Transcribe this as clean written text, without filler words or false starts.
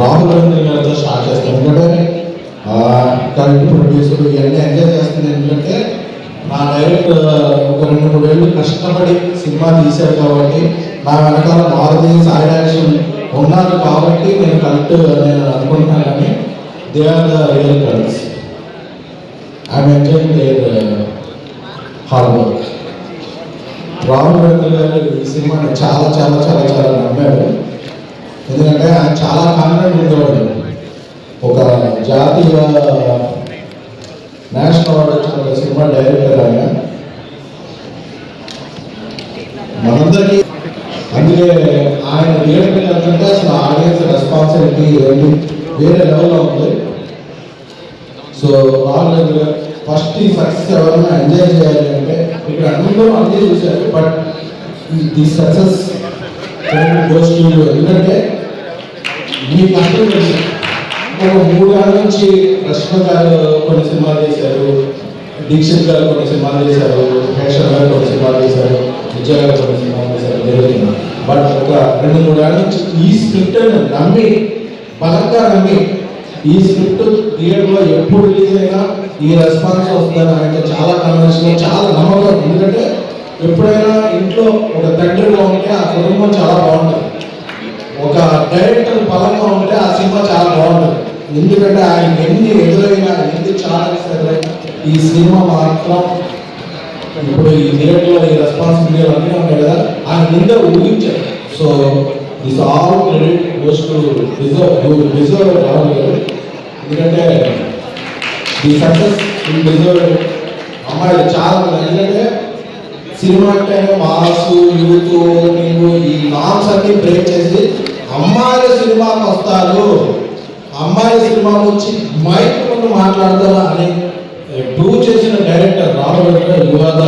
రాహుల్ గాంధీ గారితో స్టార్ట్ చేస్తాను. ఎందుకంటే కరెక్ట్ ప్రొడ్యూసర్ ఇవన్నీ ఎంజాయ్ చేస్తుంది. ఎందుకంటే నా డైరెక్ట్ ఒక 2-3 ఏళ్ళు కష్టపడి సినిమా తీశారు కాబట్టి నా వెనకాల మారుతి సాయి యాక్షన్ ఉన్నారు కాబట్టి నేను కరెక్ట్ నేను అనుకుంటున్నాను. కానీ they are the real colours. I'm enjoying their hard work. Rahul Gandhi గారు ఈ సినిమాని చాలా చాలా చాలా చాలా నమ్మారు. ఎందుకంటే ఆయన చాలా కాన్ఫిడెంట్ ఉండేవాడు. ఒక జాతీయ నేషనల్ అవార్డు వచ్చిన ఒక సినిమా డైరెక్టర్ ఆయన. మనందరికీ అందుకే ఆయన థియేటర్ అంటే అసలు ఆడియన్స్ రెస్పాన్సిబిలిటీ ఏంటి వేరే లెవెల్లో ఉంది. సో రాహుల్ గాంధీ గారు ఫస్ట్ ఈ సక్సెస్ ఎవరైనా ఎంజాయ్ చేయాలి అంటే ఇక్కడ అందరూ అన్నీ చూశారు. But the success goes to you. ఎందుకంటే మీ కష్టం తెలుసు. ఒక 3 ఏళ్ళ నుంచి రష్మ గారు కొన్ని సినిమాలు చేశారు, దీక్షిత్ గారు కొన్ని సినిమాలు చేశారు, హేషర్ గారు కొన్ని సినిమాలు చేశారు, విజయ్ గారు కొన్ని సినిమాలు చేశారు జరుగుతుంది. బట్ ఒక 2-3 ఏళ్ళ నుంచి ఈ స్క్రిప్ట్ని నమ్మి బలంగా నమ్మి ఈ స్క్రిప్ట్ థియేటర్లో ఎప్పుడు రిలీజ్ అయినా ఈ రెస్పాన్స్ వస్తుందని ఆయన చాలా కన్వెన్షన్ చాలా నమ్మకం. ఎందుకంటే ఎప్పుడైనా ఇంట్లో ఒక తండ్రిగా ఉంటే ఆ కుటుంబం చాలా బాగుంటుంది. ఒక డైరెక్టర్ బలంగా ఉంటే ఆ సినిమా చాలా బాగుంటుంది. ఎందుకంటే ఆయన ఎన్ని ఎదురైనా ఎన్ని ఛాలెంజ్ ఎదురైనా ఈ సినిమా మాత్రం ఇప్పుడు ఈ థియేటర్లో ఈ రెస్పాన్సిబిలిటీలు అన్నీ ఉన్నాయి కదా ఆయన ముందే ఊహించారు. So this all credit goes to deserve Rahul గారు. ఎందుకంటే ఈ సక్సెస్ డిజర్వ్ అమ్మాయిలు చాలా. ఎందుకంటే సినిమా అంటే మాసు యూత్ నీవు ఈ నామ్స్ అన్ని బ్రేక్ చేసి అమ్మాయిల సినిమాకి వస్తారు, అమ్మాయిల సినిమా వచ్చి మైక్ ముందు మాట్లాడతారా అని ప్రూవ్ చేసిన డైరెక్టర్ రాహుల్ గారు. You are the